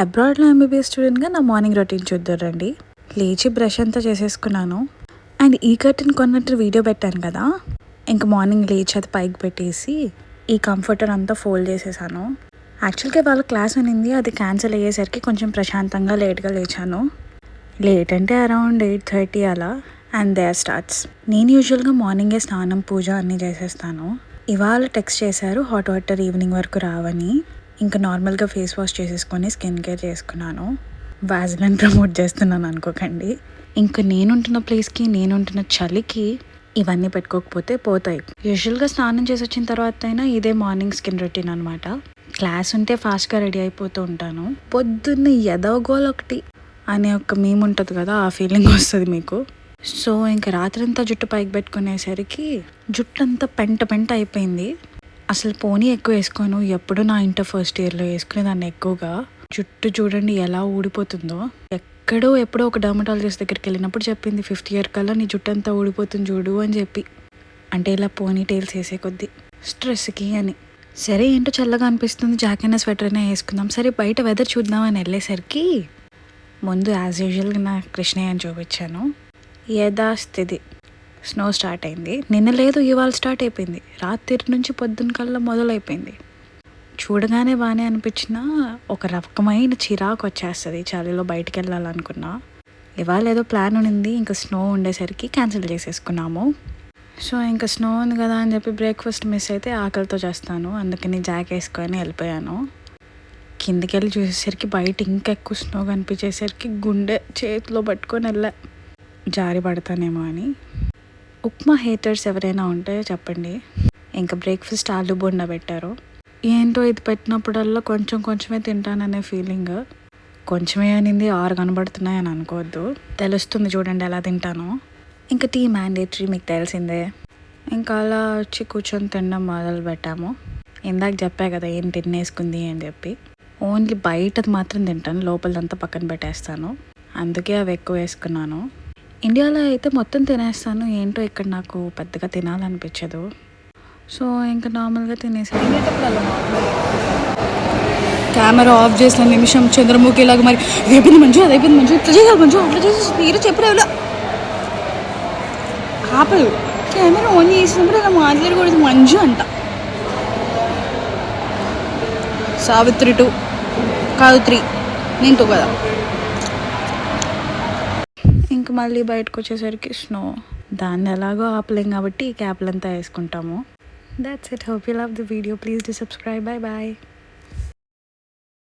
అబ్రాడ్లో MBBS స్టూడెంట్గా నా morning routine చూద్దారండి. లేచి బ్రష్ అంతా చేసేసుకున్నాను. అండ్ ఈ కర్టెన్ కొన్నట్టు వీడియో పెట్టాను కదా, ఇంకా మార్నింగ్ లేచి అది పైకి పెట్టేసి ఈ కంఫర్టర్ అంతా ఫోల్డ్ చేసేసాను. యాక్చువల్గా వాళ్ళ క్లాస్ అనింది, అది క్యాన్సిల్ అయ్యేసరికి కొంచెం ప్రశాంతంగా లేట్గా లేచాను. లేట్ అంటే అరౌండ్ 8:30 అలా. And there starts. నేను యూజువల్గా మార్నింగే స్నానం పూజ అన్నీ చేసేస్తాను. ఇవాళ టెక్స్ట్ చేశారు హాట్ వాటర్ ఈవినింగ్ వరకు రావని. ఇంకా నార్మల్గా ఫేస్ వాష్ చేసేసుకొని స్కిన్ కేర్ చేసుకున్నాను. వాజిలిన్ ప్రమోట్ చేస్తున్నాను అనుకోకండి. ఇంకా నేనుంటున్న ప్లేస్కి నేనుంటున్న చలికి ఇవన్నీ పెట్టుకోకపోతే పోతాయి. యూజువల్గా స్నానం చేసి వచ్చిన తర్వాత అయినా ఇదే మార్నింగ్ స్కిన్ రొటీన్ అనమాట. క్లాస్ ఉంటే ఫాస్ట్గా రెడీ అయిపోతూ ఉంటాను. పొద్దున్న ఎదవగోలు ఒకటి అనే ఒక మీమ్ ఉంటుంది కదా, ఆ ఫీలింగ్ వస్తుంది మీకు. సో ఇంకా రాత్రంతా జుట్టు పైకి పెట్టుకునేసరికి జుట్టు అంతా పెంట అయిపోయింది. అసలు పోనీ ఎక్కువ వేసుకోను, ఎప్పుడు నా ఇంటర్ ఫస్ట్ ఇయర్లో వేసుకునేదాన్ని ఎక్కువగా. జుట్టు చూడండి ఎలా ఊడిపోతుందో. ఎప్పుడో ఒక డర్మటాలజిస్ట్ దగ్గరికి వెళ్ళినప్పుడు చెప్పింది, 5th ఇయర్ కల్లా నీ జుట్టు అంతా ఊడిపోతుంది చూడు అని చెప్పి. అంటే ఇలా పోనీ టైల్స్ వేసే కొద్దీ స్ట్రెస్కి అని. సరే ఏంటో చల్లగా అనిపిస్తుంది, జాకెట్ అయినా స్వెటర్ అయినా వేసుకుందాం, సరే బయట వెదర్ చూద్దామని వెళ్ళేసరికి ముందు యాజ్ యూజువల్గా నా కృష్ణయ్యని చూపించాను. యథాస్థితి స్నో స్టార్ట్ అయింది. నిన్న లేదు, ఇవాళ స్టార్ట్ అయిపోయింది. రాత్రి నుంచి పొద్దున్న కల్లా మొదలైపోయింది. చూడగానే బాగానే అనిపించిన ఒక రకమైన చిరాకు వచ్చేస్తుంది చలిలో బయటికి వెళ్ళాలనుకున్నా. ఇవాళ ఏదో ప్లాన్ ఉండింది, ఇంకా స్నో ఉండేసరికి క్యాన్సిల్ చేసేసుకున్నాము. సో ఇంకా స్నో ఉంది కదా అని చెప్పి బ్రేక్ఫాస్ట్ మిస్ అయితే ఆకలితో చేస్తాను, అందుకని జాక్ వేసుకొని వెళ్ళిపోయాను. కిందికి వెళ్ళి చూసేసరికి బయట ఇంకా ఎక్కువ స్నో కనిపించేసరికి గుండె చేతిలో పట్టుకొని వెళ్ళా, జారి పడతానేమో అని. ఉప్మా హేటర్స్ ఎవరైనా ఉంటే చెప్పండి. ఇంకా బ్రేక్ఫాస్ట్ ఆలు బోండా పెట్టారు. ఏంటో ఇది పెట్టినప్పుడల్లా కొంచెమే తింటాననే ఫీలింగ్. కొంచెమే అనింది 6 కనబడుతున్నాయని అనుకోవద్దు, తెలుస్తుంది చూడండి ఎలా తింటాను. ఇంకా టీ మ్యాండేటరీ, మీకు తెలిసిందే. ఇంకా అలా వచ్చి కూర్చొని తినడం మొదలు పెట్టాము. ఇందాక చెప్పా కదా ఏం తినేసుకుంది అని చెప్పి. ఓన్లీ బయటది మాత్రం తింటాను, లోపలంతా పక్కన పెట్టేస్తాను. అందుకే అవి ఎక్కువ వేసుకున్నాను. ఇండియాలో అయితే మొత్తం తినేస్తాను, ఏంటో ఇక్కడ నాకు పెద్దగా తినాలనిపించదు. సో ఇంకా నార్మల్గా తినేసాను. కెమెరా ఆఫ్ చేసిన నిమిషం చంద్రముఖి లాగా మరి అయిపోయింది మంచు, అది అయిపోయింది మంచు, ఇట్లా చేయాలి మంచు, అట్లా చేసి మీరు చెప్పరు ఆపదు. కెమెరా ఆన్ చేసినప్పుడు అలా మాట్లాడకూడదు మంచు అంట. సావిత్రి 2 కాదు 3, నేను 2 కదా. ఇంక మళ్ళీ బయటకు వచ్చేసరికి స్నో. దాన్ని ఎలాగో ఆపలేం కాబట్టి ఈ క్యాప్లంతా వేసుకుంటాము. That's it. Hope you love the video. Please do subscribe. Bye bye.